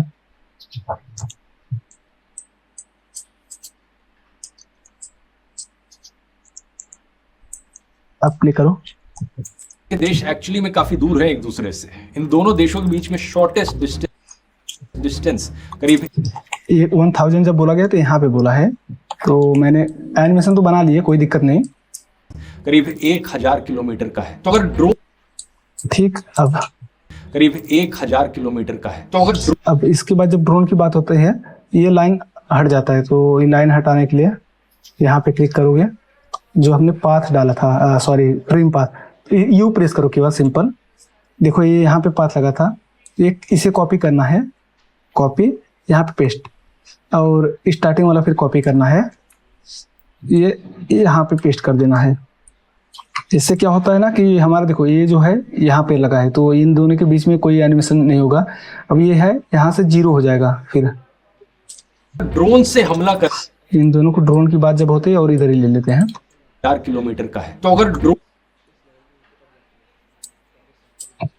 B: अब क्लिक करो।
A: ये देश एक्चुअली में काफी दूर है एक दूसरे से, इन दोनों देशों के बीच में शॉर्टेस्ट डिस्टेंस करीब।
B: ये 1000 जब बोला गया तो यहाँ पे बोला है, तो मैंने एनिमेशन तो बना लिए, कोई दिक्कत नहीं,
A: करीब 1000 किलोमीटर का है। तो अगर ड्रोन,
B: ठीक, अब
A: करीब 1000 किलोमीटर का है, तो अगर
B: अब इसके बाद जब ड्रोन की बात होती है, ये लाइन हट जाता है, तो ये लाइन हटाने के लिए यहाँ पे क्लिक करोगे, जो हमने पाथ डाला था, sorry trim path, you press करो केवल सिंपल। देखो ये यहाँ पे पाथ लगा था, एक इसे कॉपी करना है, कॉपी यहाँ पे पेस्ट, और स्टार्टिंग वाला फिर कॉपी करना है, ये यहाँ पे पेस्ट कर देना है। इससे क्या होता है ना कि हमारा देखो ये जो है यहाँ पे लगा है, तो इन दोनों के बीच में कोई एनिमेशन नहीं होगा। अब ये है यहाँ से 0 हो जाएगा। फिर
A: ड्रोन से हमला कर,
B: इन दोनों को ड्रोन की बात जब होती है, और इधर ही ले लेते हैं।
A: 4 किलोमीटर का है, तो अगर ड्रोन,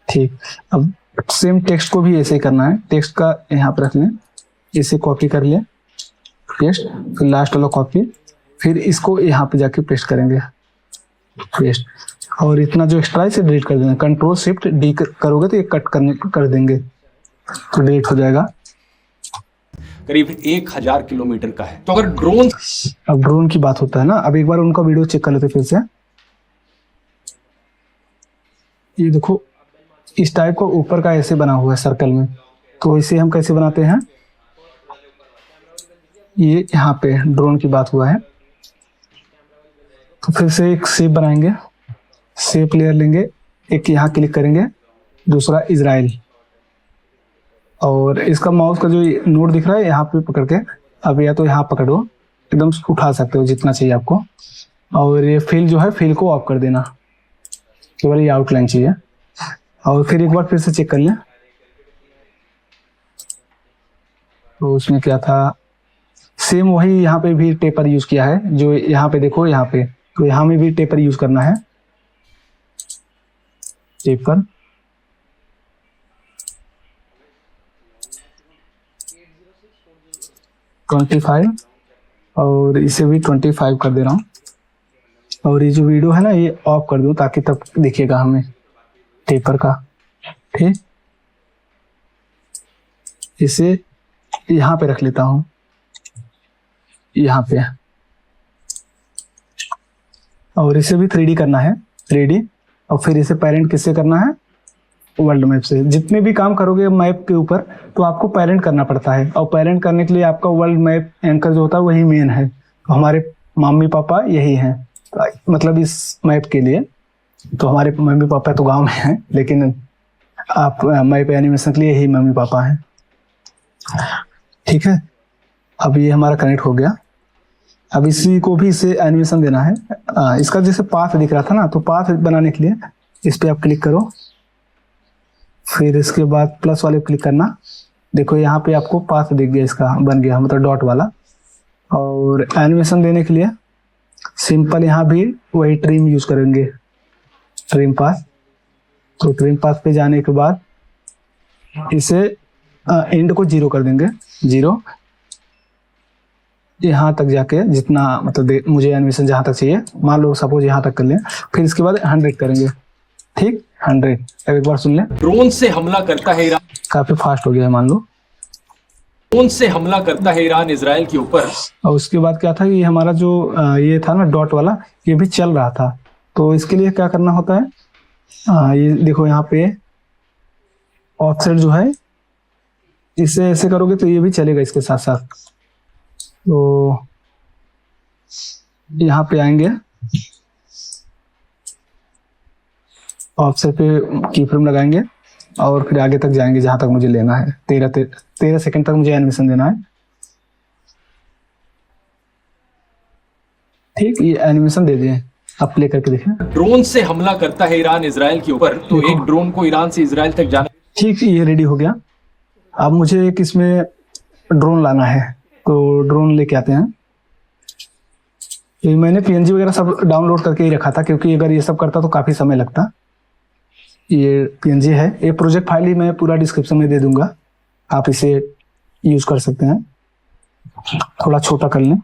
B: ठीक, अब सेम टेक्स्ट को भी ऐसे ही करना है। टेक्स्ट का यहाँ पर रख लें, इसे कॉपी कर लें, पेस्ट, फिर लास्ट वाला कॉपी, फिर इसको यहाँ पे जाके पेस्ट करेंगे, पेस्ट, और इतना जो एक्स्ट्रा है इसे डिलीट कर देना। कंट्रोल शिफ्ट डी करोगे तो ये कट कर देंगे, तो डिलीट हो जाएगा।
A: करीब 1000 किलोमीटर का है, तो अगर ड्रोन,
B: अब ड्रोन की बात होता है ना, अब एक बार उनका वीडियो चेक कर लेते फिर से। ये देखो इस टाइप को ऊपर का ऐसे बना हुआ है सर्कल में, तो इसे हम कैसे बनाते हैं, ये यहाँ पे ड्रोन की बात हुआ है, तो फिर से एक शेप बनाएंगे, शेप लेयर लेंगे, एक यहाँ क्लिक करेंगे, दूसरा इजराइल, और इसका माउस का जो नोड दिख रहा है यहाँ पे पकड़ के, अब या तो यहाँ पकड़ो, एकदम उठा सकते हो जितना चाहिए आपको, और ये फिल जो है फिल को ऑफ कर देना, केवल ये आउटलाइन चाहिए। और फिर एक बार फिर से चेक कर लें, तो उसमें क्या था, सेम वही यहाँ पे भी टेपर यूज किया है, जो यहाँ पे देखो यहाँ पे, तो यहाँ में भी टेपर यूज करना है, टेपर, $25, और इसे भी 25 कर दे रहा हूँ, और ये जो वीडियो है ना ये ऑफ कर दूँ ताकि तब दिखेगा हमें टेपर का। ठीक, इसे यहाँ पे रख लेता हूँ, यहाँ पे, और इसे भी 3D करना है, 3D, और फिर इसे पेरेंट किससे करना है, वर्ल्ड मैप से। जितने भी काम करोगे मैप के ऊपर तो आपको पेरेंट करना पड़ता है, और पेरेंट करने के लिए आपका वर्ल्ड मैप एंकर जो होता है वही मेन है। तो हमारे मम्मी पापा यही हैं, मतलब इस मैप के लिए, तो हमारे मम्मी पापा तो गांव में हैं, लेकिन आप मैं पे एनिमेशन के लिए यही मम्मी पापा हैं। ठीक है, अब ये हमारा कनेक्ट हो गया। अब इसी को भी इसे एनिमेशन देना है। इसका जैसे पाथ दिख रहा था ना, तो पाथ बनाने के लिए इस पे आप क्लिक करो, फिर इसके बाद प्लस वाले क्लिक करना। देखो यहाँ पे आपको पाथ दिख गया, इसका बन गया, मतलब डॉट वाला। और एनिमेशन देने के लिए सिंपल यहाँ भी वही ट्रिम यूज करेंगे, ट्रिम पाथ। तो ट्रिम पाथ पे जाने के बाद इसे एंड को 0 कर देंगे, 0 यहाँ तक जाके जितना, मतलब मुझे एनिमेशन जहाँ तक चाहिए, मान लो सपोज यहाँ तक कर लें। फिर इसके बाद 100 करेंगे, ठीक 100। अब एक बार सुन लें।
A: ड्रोन से हमला करता है ईरान।
B: काफी फास्ट हो गया है, मान लो।
A: ड्रोन से हमला करता है ईरान इजराइल के ऊपर।
B: और उसके बाद क्या था कि हमारा जो ये था ना डॉट वाला, ये भी चल रहा था। तो इसके लिए क्या करना होता है, ये देखो यहाँ पे ऑफसेट जो है, इसे ऐसे करोगे तो ये भी चलेगा इसके साथ साथ। तो यहाँ पे आएंगे, ऑफसेट पे की फ्रेम लगाएंगे और फिर आगे तक जाएंगे जहां तक मुझे लेना है। 13 सेकंड तक मुझे एनिमेशन देना है। ठीक, ये एनिमेशन दे दिए, अब प्ले करके देखें।
A: ड्रोन से हमला करता है ईरान इजराइल के ऊपर, तो एक ड्रोन को ईरान से इजराइल तक जाना।
B: ठीक, ये रेडी हो गया। अब मुझे एक इसमें ड्रोन लाना है, तो ड्रोन लेके आते हैं। ये मैंने PNG वगैरह सब डाउनलोड करके ही रखा था, क्योंकि अगर ये सब करता तो काफ़ी समय लगता। ये PNG है, ये प्रोजेक्ट फाइल ही मैं पूरा डिस्क्रिप्शन में दे दूंगा, आप इसे यूज कर सकते हैं। थोड़ा छोटा कर लें,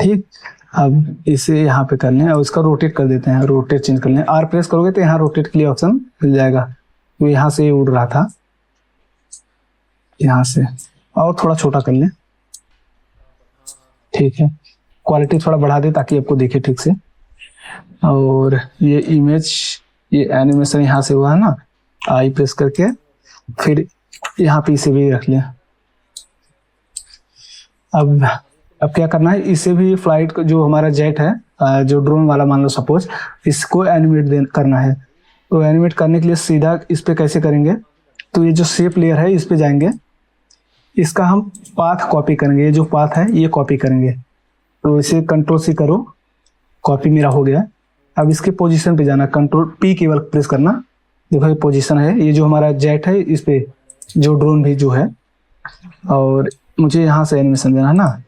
B: ठीक। अब इसे यहाँ पे कर लें और इसका रोटेट कर देते हैं, रोटेट चेंज कर लें। R प्रेस करोगे तो यहाँ रोटेट के लिए ऑप्शन मिल जाएगा। तो यहाँ से ये उड़ रहा था, यहाँ से और थोड़ा छोटा कर लें, ठीक है। क्वालिटी थोड़ा बढ़ा दे ताकि आपको दिखे ठीक से। और ये इमेज, ये एनिमेशन यहाँ से हुआ है ना, आई प्रेस करके फिर यहाँ पे इसे भी रख लिया। अब क्या करना है, इसे भी फ्लाइट जो हमारा जेट है, जो ड्रोन वाला मान लो सपोज, इसको एनिमेट करना है। तो एनिमेट करने के लिए सीधा इस पे कैसे करेंगे, तो ये जो शेप लेयर है इस पे जाएंगे, इसका हम पाथ कॉपी करेंगे। ये जो पाथ है ये कॉपी करेंगे। तो इसे Ctrl+C करो, कॉपी मेरा हो गया। अब इसके पोजीशन पे जाना, Ctrl+P केवल प्रेस करना। देखो ये पोजीशन है, ये जो हमारा जेट है इस पे जो ड्रोन भी जो है, और मुझे यहाँ से एनिमेशन देना है ना,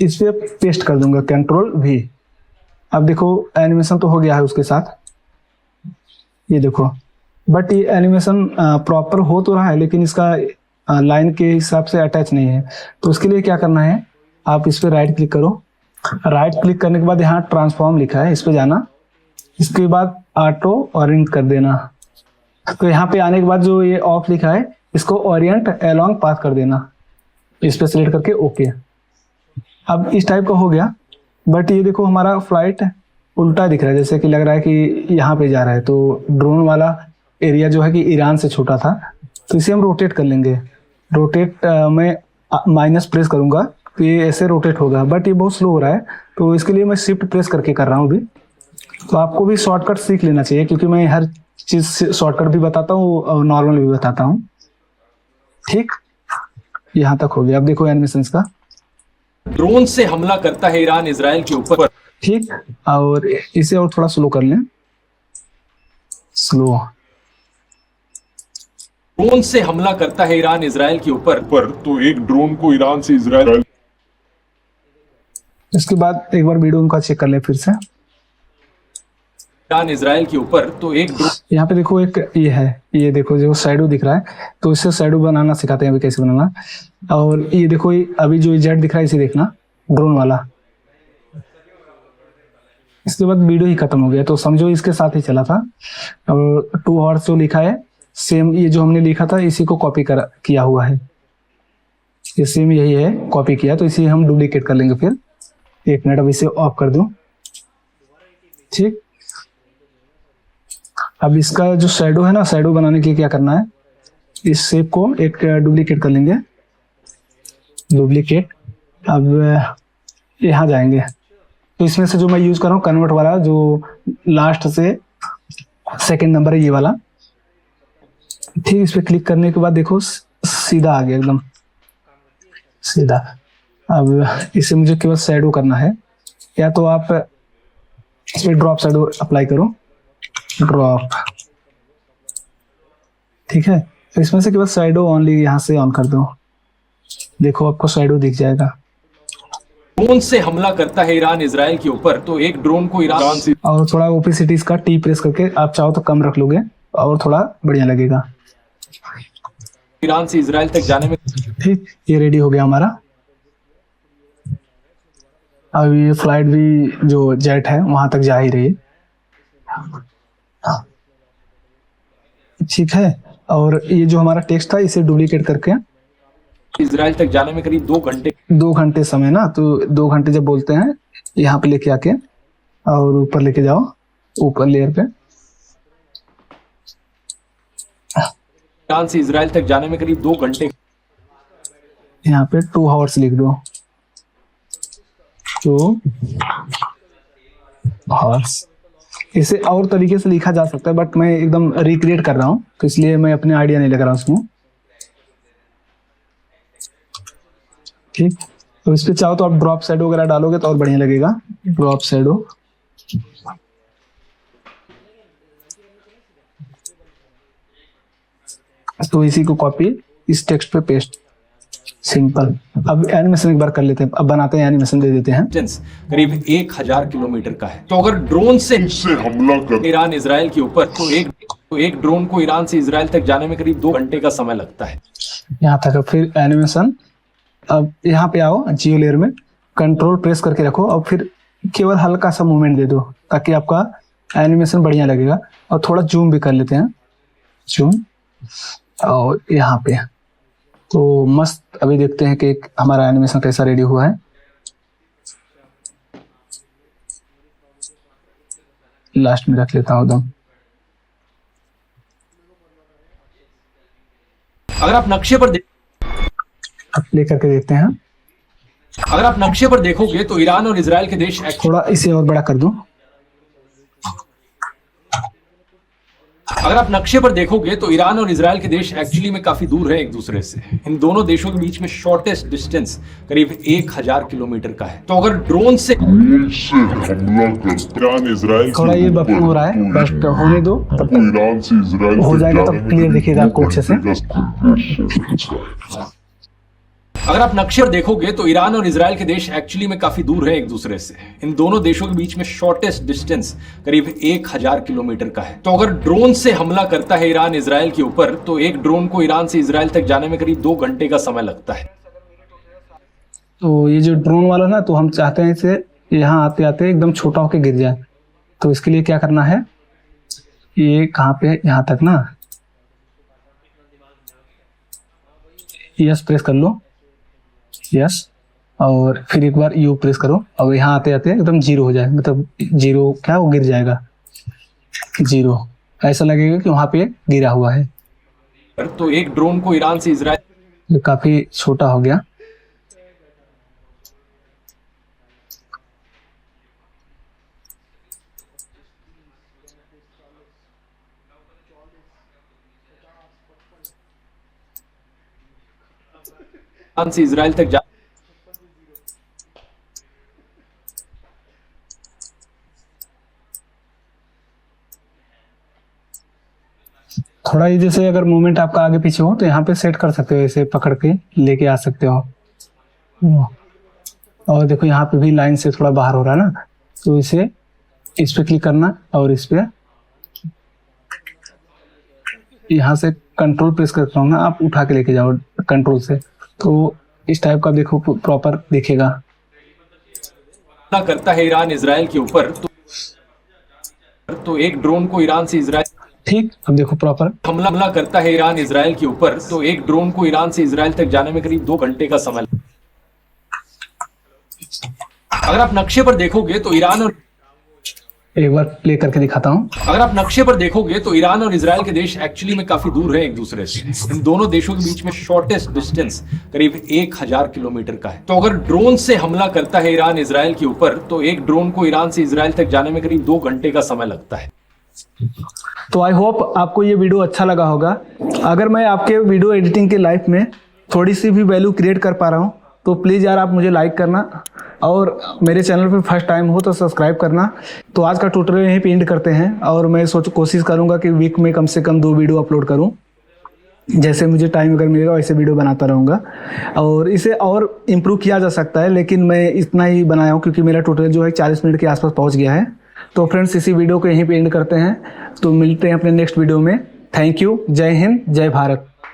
B: इस पे पेस्ट कर दूंगा Ctrl+V। अब देखो एनिमेशन तो हो गया है उसके साथ, ये देखो। बट ये एनिमेशन प्रॉपर हो तो रहा है, लेकिन इसका लाइन के हिसाब से अटैच नहीं है। तो उसके लिए क्या करना है, आप इस पे राइट क्लिक करो। राइट क्लिक करने के बाद यहाँ ट्रांसफॉर्म लिखा है, इस पे जाना। इसके बाद ऑटो ओरिएंट कर देना। तो यहाँ पे आने के बाद जो ये ऑफ लिखा है, इसको ओरिएंट अलोंग पाथ कर देना। इस पे सिलेक्ट करके ओके। अब इस टाइप का हो गया। बट ये देखो हमारा फ्लाइट उल्टा दिख रहा है, जैसे कि लग रहा है कि यहाँ पे जा रहा है। तो ड्रोन वाला एरिया जो है कि ईरान से छोटा था, तो इसे हम रोटेट कर लेंगे। रोटेट मैं माइनस प्रेस करूंगा तो ये ऐसे रोटेट होगा, बट ये बहुत स्लो हो रहा है। तो इसके लिए मैं शिफ्ट प्रेस करके कर रहा हूँ अभी। तो आपको भी शॉर्टकट सीख लेना चाहिए, क्योंकि मैं हर चीज शॉर्टकट भी बताता हूँ और नॉर्मल भी बताता हूँ। ठीक, यहाँ तक हो गया। अब देखो एनिमेशन का,
A: ड्रोन से हमला करता है ईरान इजराइल के ऊपर।
B: ठीक, और इसे और थोड़ा स्लो कर लें, स्लो।
A: ड्रोन से हमला करता है ईरान इजराइल के ऊपर,
C: तो एक ड्रोन को ईरान से इजराइल।
B: इसके बाद एक बार वीडियो उनका चेक कर लें फिर से।
A: ईरान इजराइल के ऊपर, तो एक ड्रोन।
B: यहाँ पे देखो एक ये है, ये देखो जो शैडो दिख रहा है, तो इससे शैडो बनाना सिखाते हैं अभी कैसे बनाना। और ये देखो अभी जो जेट दिख रहा है इसे देखना, ड्रोन वाला। इसके बाद वीडियो ही खत्म हो गया, तो समझो इसके साथ ही चला था। और 2 आवर्स जो लिखा है, सेम ये जो हमने लिखा था इसी को कॉपी किया हुआ है। ये सेम यही है, कॉपी किया, तो इसे हम डुप्लीकेट कर लेंगे। फिर 1 मिनट, अब इसे ऑफ कर दूं। ठीक, अब इसका जो शैडो है ना, शैडो बनाने के लिए क्या करना है, इस शेप को एक डुप्लीकेट कर लेंगे, डुप्लीकेट। अब यहाँ जाएंगे, तो इसमें से जो मैं यूज कर रहा हूँ कन्वर्ट वाला, जो लास्ट से सेकंड नंबर है ये वाला। ठीक, इस पे क्लिक करने के बाद देखो सीधा आ गया एकदम सीधा। अब इसे मुझे केवल शैडो करना है, या तो आप इस पे ड्रॉप शैडो अप्लाई करो, ड्रॉप। ठीक है, तो इसमें से केवल शैडो ओनली यहाँ से ऑन कर दो, देखो आपको शैडो दिख जाएगा।
A: ड्रोन से हमला करता है ईरान इजराइल के ऊपर, तो एक ड्रोन को ईरान से
B: और थोड़ा ओपेसिटीज का टी प्रेस करके आप चाहो तो कम रख लोगे और थोड़ा बढ़िया लगेगा।
A: इजराइल तक जाने में
B: ठीक, ये रेडी हो गया हमारा। अब ये फ्लाइट भी जो जेट है वहां तक जा ही रही है। ठीक है, और ये जो हमारा टेक्स्ट था इसे डुप्लीकेट करके
A: इजराइल तक जाने में करीब
B: 2 घंटे समय ना, तो 2 घंटे जब बोलते हैं यहाँ पे लेके आके और ऊपर लेके जाओ, ऊपर लेयर पे।
A: ईरान से इजराइल तक जाने में करीब 2 घंटे।
B: यहाँ पे 2 आवर्स लिख दो, 2 आवर्स। इसे और तरीके से लिखा जा सकता है, बट मैं एकदम रिक्रिएट कर रहा हूँ तो इसलिए मैं अपने आइडिया नहीं लगा रहा उसमें। ठीक, तो इस पे चाहो तो आप ड्रॉप शैडो वगैरह डालोगे तो और बढ़िया लगेगा, ड्रॉप शैडो। तो इसी को कॉपी इस टेक्स्ट पे पेस्ट, सिंपल। अब एनिमेशन एक बार कर लेते हैं, अब बनाते हैं एनिमेशन दे देते हैं।
A: करीब 1000 किलोमीटर का है, तो अगर ड्रोन से
C: हमला कर
A: ईरान इजराइल के ऊपर, तो एक ड्रोन को ईरान से इजराइल तक जाने में करीब 2 घंटे का समय लगता है।
B: यहाँ तक। फिर एनिमेशन, अब यहाँ पे आओ जियो लेयर में, कंट्रोल प्रेस करके रखो और फिर केवल हल्का सा मूवमेंट दे दो ताकि आपका एनिमेशन बढ़िया लगेगा। और थोड़ा जूम भी कर लेते हैं, जूम। और यहाँ पे तो मस्त, अभी देखते हैं कि हमारा एनिमेशन कैसा रेडी हुआ है। लास्ट में रख लेता हूँ एकदम।
A: अगर आप नक्शे पर
B: अब प्ले करके देखते हैं।
A: अगर आप नक्शे पर देखोगे तो ईरान और इजराइल के देश
B: थोड़ा इसे और बड़ा कर दूं।
A: अगर आप नक्शे पर देखोगे तो ईरान और इजराइल के देश एक्चुअली में काफी दूर है एक दूसरे से। इन दोनों देशों के बीच में शॉर्टेस्ट डिस्टेंस करीब 1000 किलोमीटर का है। तो अगर ड्रोन से
C: हमला कर ईरान इजराइल
B: थोड़ा ये बफरिंग हो रहा है, बस होने दो, तब तक
C: ईरान से इजराइल
B: हो जाएगा, तब क्लियर दिखेगा आपको अच्छे से।
A: अगर आप नक्शे पर देखोगे तो ईरान और इजराइल के देश एक्चुअली में काफी दूर है एक दूसरे से। इन दोनों देशों के बीच में शॉर्टेस्ट डिस्टेंस करीब 1000 किलोमीटर का है। तो अगर ड्रोन से हमला करता है ईरान इजराइल के ऊपर, तो एक ड्रोन को ईरान से इजराइल तक जाने में करीब 2 घंटे का समय लगता है।
B: तो ये जो ड्रोन वाला ना, तो हम चाहते हैं इसे यहाँ आते आते एकदम छोटा होके गिर जाए। तो इसके लिए क्या करना है, ये कहाँ पे, यहाँ तक ना, यस प्रेस कर लो, यस, और फिर एक बार यू प्रेस करो। अब यहाँ आते आते एकदम 0 हो जाए, मतलब 0 क्या, वो गिर जाएगा 0, ऐसा लगेगा कि वहां पे गिरा हुआ है।
A: तो एक ड्रोन को ईरान से इजराइल,
B: ये काफी छोटा हो गया।
A: ईरान से इजराइल तक जा
B: थोड़ा ये जैसे अगर मूवमेंट आपका आगे पीछे हो तो यहाँ पे सेट कर सकते हो, ऐसे पकड़ के लेके आ सकते हो। और देखो यहाँ पे भी लाइन से थोड़ा बाहर हो रहा है ना, तो इसे इस पे क्लिक करना और इस पे यहाँ से कंट्रोल प्रेस करता हूँ ना, आप उठा के लेके जाओ कंट्रोल से, तो इस टाइप का देखो प्रॉपर दिखेगा।
A: करता है ईरान इजराइल के ऊपर, तो एक ड्रोन को ईरान से इजराइल,
B: ठीक, अब देखो प्रॉपर
A: हमला करता है ईरान इजराइल के ऊपर, तो एक ड्रोन को ईरान से इजराइल तक जाने में करीब 2 घंटे का समय। अगर आप नक्शे पर देखोगे तो ईरान और,
B: एक बार प्ले करके दिखाता हूँ।
A: अगर आप नक्शे पर देखोगे तो ईरान और इजराइल के देश एक्चुअली में काफी दूर है एक दूसरे से। इन दोनों देशों के बीच में शॉर्टेस्ट डिस्टेंस करीब 1000 किलोमीटर का है। तो अगर ड्रोन से हमला करता है ईरान इजराइल के ऊपर, तो एक ड्रोन को ईरान से इजराइल तक जाने में करीब 2 घंटे का समय लगता है।
B: तो आई होप आपको ये वीडियो अच्छा लगा होगा। अगर मैं आपके वीडियो एडिटिंग के लाइफ में थोड़ी सी भी वैल्यू क्रिएट कर पा रहा हूँ तो प्लीज़ यार आप मुझे लाइक करना, और मेरे चैनल पे फर्स्ट टाइम हो तो सब्सक्राइब करना। तो आज का ट्यूटोरियल यहीं पे एंड करते हैं, और मैं कोशिश करूँगा कि वीक में कम से कम 2 वीडियो अपलोड करूँ। जैसे मुझे टाइम अगर मिलेगा वैसे वीडियो बनाता रहूँगा, और इसे और इम्प्रूव किया जा सकता है, लेकिन मैं इतना ही बनाया हूँ क्योंकि मेरा ट्यूटोरियल जो है 40 मिनट के आसपास पहुँच गया है। तो फ्रेंड्स इसी वीडियो को यहीं पे एंड करते हैं, तो मिलते हैं अपने नेक्स्ट वीडियो में। थैंक यू, जय हिंद, जय भारत।